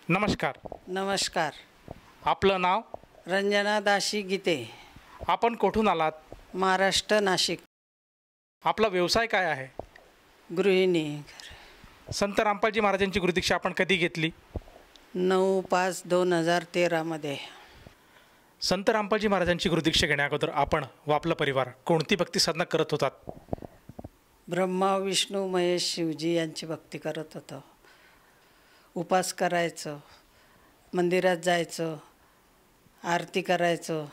नमस्कार. नमस्कार. आपलं नाव? रंजना दाशी गीते. आपण कुठून आलात? महाराष्ट्र, नाशिक. आपला व्यवसाय काय आहे? गृहिणी. संत रामपालजी महाराजांची गुरुदीक्षा आपण कधी घेतली? 9/5/2013 मध्ये. संत रामपालजी महाराजांची गुरुदीक्षा घेण्याअगोदर आपण व आपला परिवार कोणती भक्ती साधना करत होतात? ब्रह्मा, विष्णू, महेश, शिवजी यांची भक्ती करत होतो. उपास करायचं, मंदिरात जायचं, आरती करायचं.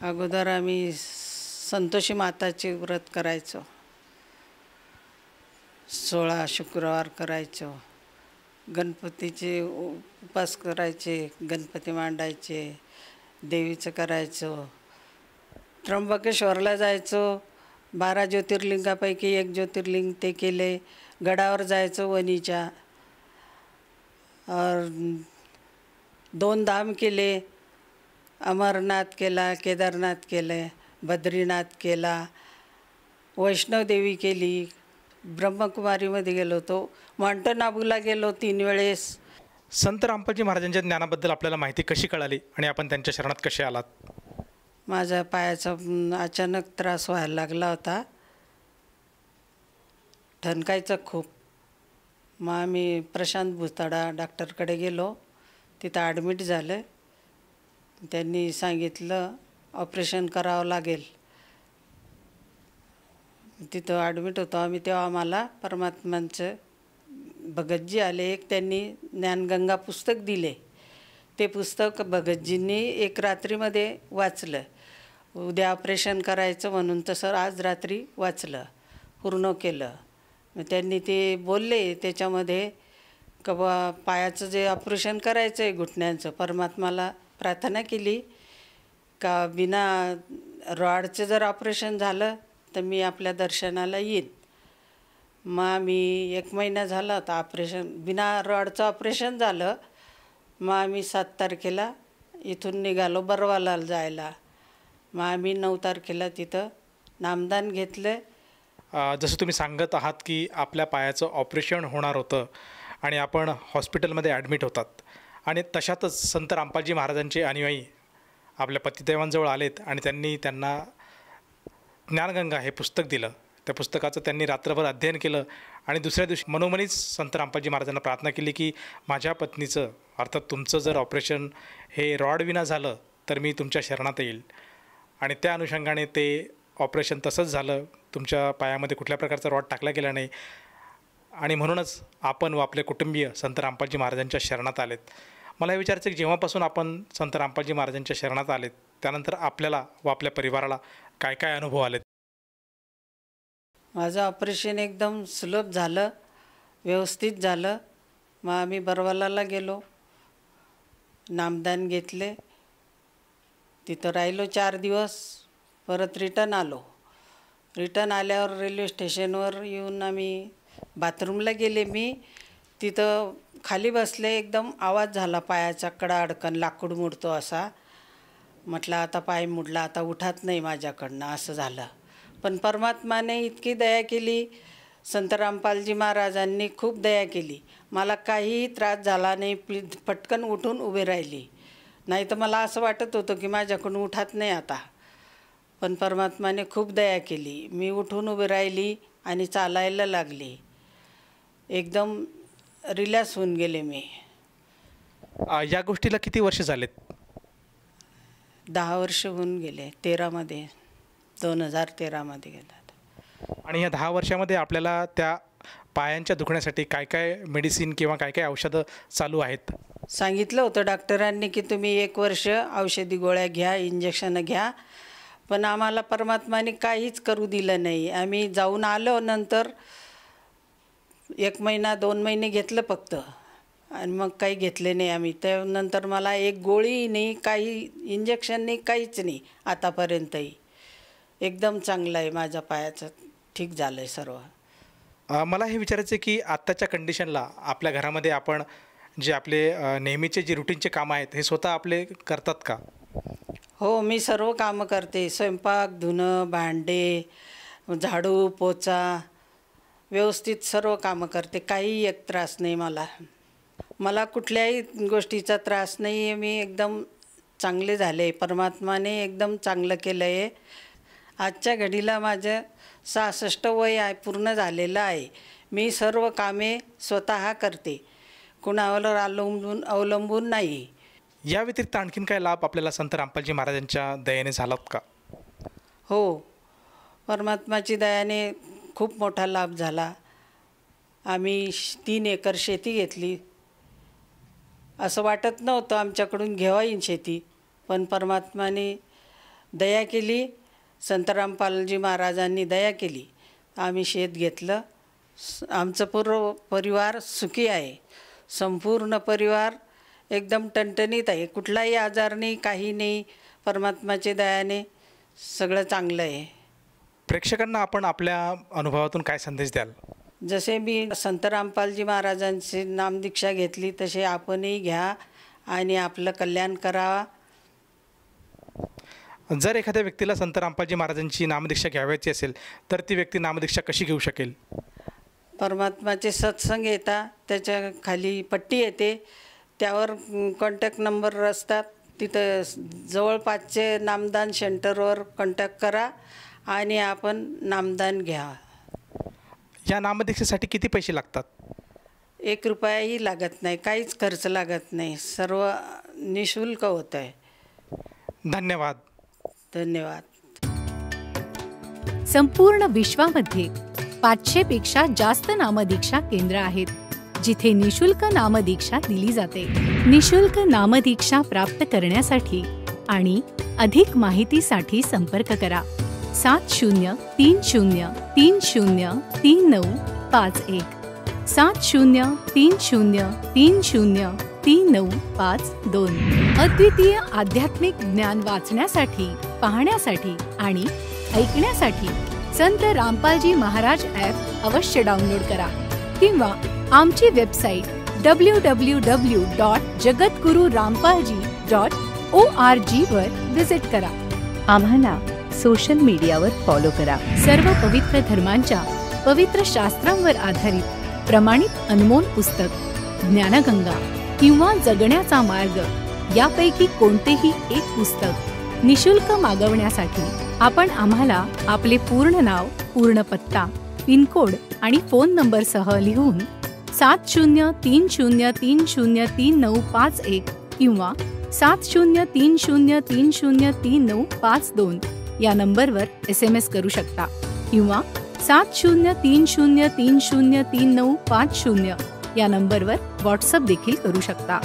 अगोदर आम्ही संतोषी माताचे व्रत करायचो. 16 शुक्रवार करायचो. गणपतीचे उपास करायचे, गणपती मांडायचे, देवीचं करायचं. त्र्यंबकेश्वरला जायचो. 12 ज्योतिर्लिंगापैकी एक ज्योतिर्लिंग ते केले. गडावर जायचो वणीच्या. 2 धाम केले. अमरनाथ केला, केदारनाथ केले, बद्रीनाथ केला, वैष्णवदेवी केली. ब्रह्मकुमारीमध्ये गेलो होतो. माउंटन आबूला गेलो 3 वेळेस. संत रामपालजी महाराजांच्या ज्ञानाबद्दल आपल्याला माहिती कशी कळाली आणि आपण त्यांच्या शरणात कसे आलात? माझ्या पायाचा अचानक त्रास व्हायला लागला होता, ठणकायचं खूप. मग आम्ही प्रशांत भुताडा डॉक्टरकडे गेलो. तिथं ॲडमिट झालं. त्यांनी सांगितलं ऑपरेशन करावं लागेल. तिथं ॲडमिट होतो आम्ही. तेव्हा आम्हाला परमात्म्यांचं भगतजी आले. एक त्यांनी ज्ञानगंगा पुस्तक दिले. ते पुस्तक भगतजींनी एक रात्रीमध्ये वाचलं. उद्या ऑपरेशन करायचं म्हणून तसं आज रात्री वाचलं, पूर्ण केलं. मग त्यांनी ते बोलले त्याच्यामध्ये का बा पायाचं जे ऑपरेशन करायचं आहे घुटण्यांचं, परमात्माला प्रार्थना केली का बिना रॉडचं जर ऑपरेशन झालं तर मी आपल्या दर्शनाला येईन. मग आम्ही 1 महिना झाला होता ऑपरेशन, बिना रॉडचं ऑपरेशन झालं. मग आम्ही 7 तारखेला इथून निघालो बरवाला जायला. मग आम्ही 9 तारखेला तिथं नामदान घेतलं. जसं तुम्ही सांगत आहात की आपल्या पायाचं ऑपरेशन होणार होतं आणि आपण हॉस्पिटलमध्ये ॲडमिट होतात आणि तशातच संत रामपालजी महाराजांचे अनुयायी आपल्या पतिदेवांजवळ आलेत आणि त्यांना ज्ञानगंगा हे पुस्तक दिलं. त्या पुस्तकाचं त्यांनी रात्रभर अध्ययन केलं आणि दुसऱ्या दिवशी मनोमनीच संत रामपालजी महाराजांना प्रार्थना केली की माझ्या पत्नीचं अर्थात तुमचं जर ऑपरेशन हे रॉडविना झालं तर मी तुमच्या शरणात येईल. आणि त्या अनुषंगाने ते ऑपरेशन तसंच झालं. तुमच्या पायामध्ये कुठल्या प्रकारचा रॉड टाकला गेला नाही आणि म्हणूनच आपण व आपले कुटुंबीय संत रामपालजी महाराजांच्या शरणात आलेत. मला हे विचारायचं की जेव्हापासून आपण संत रामपालजी महाराजांच्या शरणात आलेत त्यानंतर आपल्याला व आपल्या परिवाराला काय काय अनुभव आलेत? माझं ऑपरेशन एकदम सुलभ झालं, व्यवस्थित झालं. मग आम्ही बरवालाला गेलो, नामदान घेतले. तिथं राहिलो 4 दिवस. परत रिटर्न आलो. रिटर्न आल्यावर रेल्वे स्टेशनवर येऊन आम्ही बाथरूमला गेले. मी तिथं खाली बसले. एकदम आवाज झाला पायाचा, कडा अडकन लाकूड मुडतो असा. म्हटलं आता पाय मुडला, आता उठात नाही माझ्याकडनं, असं झालं. पण परमात्माने इतकी दया केली, संत रामपालजी महाराजांनी खूप दया केली. मला काहीही त्रास झाला नाही. पटकन उठून उभे राहिली. नाही तर मला असं वाटत होतं की माझ्याकडून उठात नाही आता. पण परमात्माने खूप दया केली. मी उठून उभी राहिली आणि चालायला लागली. एकदम रिलॅक्स होऊन गेले मी. या गोष्टीला किती वर्ष झालेत? 10 वर्ष होऊन गेले. 2013 मध्ये गेला. आणि या 10 वर्षामध्ये आपल्याला त्या पायांच्या दुखण्यासाठी काय काय मेडिसिन किंवा काय काय औषधं चालू आहेत? सांगितलं होतं डॉक्टरांनी की तुम्ही 1 वर्ष औषधी गोळ्या घ्या, इंजेक्शनं घ्या. पण आम्हाला परमात्माने काहीच करू दिलं नाही. आम्ही जाऊन आलो नंतर 1 महिना 2 महिने घेतलं फक्त आणि मग काही घेतले नाही आम्ही. त्यानंतर मला एक गोळी नाही, काही इंजेक्शन नाही, काहीच नाही आतापर्यंतही. एकदम चांगलं आहे माझ्या पायाचं, ठीक झालं आहे सर्व. मला हे विचारायचं आहे की आत्ताच्या कंडिशनला आपल्या घरामध्ये आपण जे आपले नेहमीचे जे रुटीनचे कामं आहेत हे स्वतः आपले करतात का? हो, मी सर्व कामं करते. स्वयंपाक, धुणं, भांडे, झाडू, पोचा, व्यवस्थित सर्व कामं करते. काही एक त्रास नाही मला. मला कुठल्याही गोष्टीचा त्रास नाही आहे. मी एकदम चांगले झाले. परमात्माने एकदम चांगलं केलं आहे. आजच्या घडीला माझं 66 वय आहे, पूर्ण झालेलं आहे. मी सर्व कामे स्वतः करते, कुणावर अवलंबून नाही. या व्यतिरिक्त आणखीन काय लाभ आपल्याला संत रामपालजी महाराजांच्या दयेने झालात का? हो, परमात्माची दयाने खूप मोठा लाभ झाला. आम्ही 3 एकर शेती घेतली. असं वाटत नव्हतं आमच्याकडून घेवा येईन शेती, पण परमात्माने दया केली. संत रामपालजी महाराजांनी दया केली. आम्ही शेत घेतलं. आमचं पूर्ण परिवार सुखी आहे. संपूर्ण परिवार एकदम टणटणीत आहे. कुठलाही आजार नाही, काही नाही. परमात्माच्या दयाने सगळं चांगलं आहे. प्रेक्षकांना आपण आपल्या अनुभवातून काय संदेश द्याल? जसे मी संत रामपालजी महाराजांची नामदीक्षा घेतली तसे आपणही घ्या आणि आपलं कल्याण करावा. जर एखाद्या व्यक्तीला संत रामपालजी महाराजांची नामदीक्षा घ्यावयाची असेल तर ती व्यक्ती नामदीक्षा कशी घेऊ शकेल? परमात्माचे सत्संग येतात, त्याच्या खाली पट्टी येते, त्यावर कॉन्टॅक्ट नंबर असतात. तिथं जवळपासचे नामदान सेंटरवर कॉन्टॅक्ट करा आणि आपण नामदान घ्या. या नामदीक्षेसाठी किती पैसे लागतात? 1 रुपयाही लागत नाही, काहीच खर्च लागत नाही. सर्व निःशुल्क होतं आहे. धन्यवाद. धन्यवाद. संपूर्ण विश्वामध्ये 500 पेक्षा जास्त नामदीक्षा केंद्र आहेत, जिथे निशुल्क नामदीक्षा दिली जाते. निशुल्क नामदीक्षा प्राप्त करण्यासाठी आणि अधिक माहितीसाठी संपर्क करा 7030303951 7030303952. अद्वितीय आध्यात्मिक ज्ञान वाचण्यासाठी, पाहण्यासाठी आणि ऐकण्यासाठी संत रामपालजी महाराज ॲप अवश्य डाउनलोड करा किंवा आमची वेबसाईट www.jagatgururampalji.org वर विजिट करा. आम्हाला सोशल मीडियावर फॉलो करा. सर्व पवित्र धर्मांच्या पवित्र शास्त्रांवर आधारित प्रमाणित अनमोल पुस्तक ज्ञानगंगा किंवा जगण्याचा मार्ग यापैकी कोणतेही एक पुस्तक निशुल्क मागवण्यासाठी आपण आम्हाला आपले पूर्ण नाव, पूर्ण पत्ता, पिनकोड आणि फोन नंबरसह लिहून 7030303951 किंवा 7030303952 या नंबरवर SMS करू शकता किंवा 7030303950 या नंबरवर व्हॉट्सअप देखील करू शकता.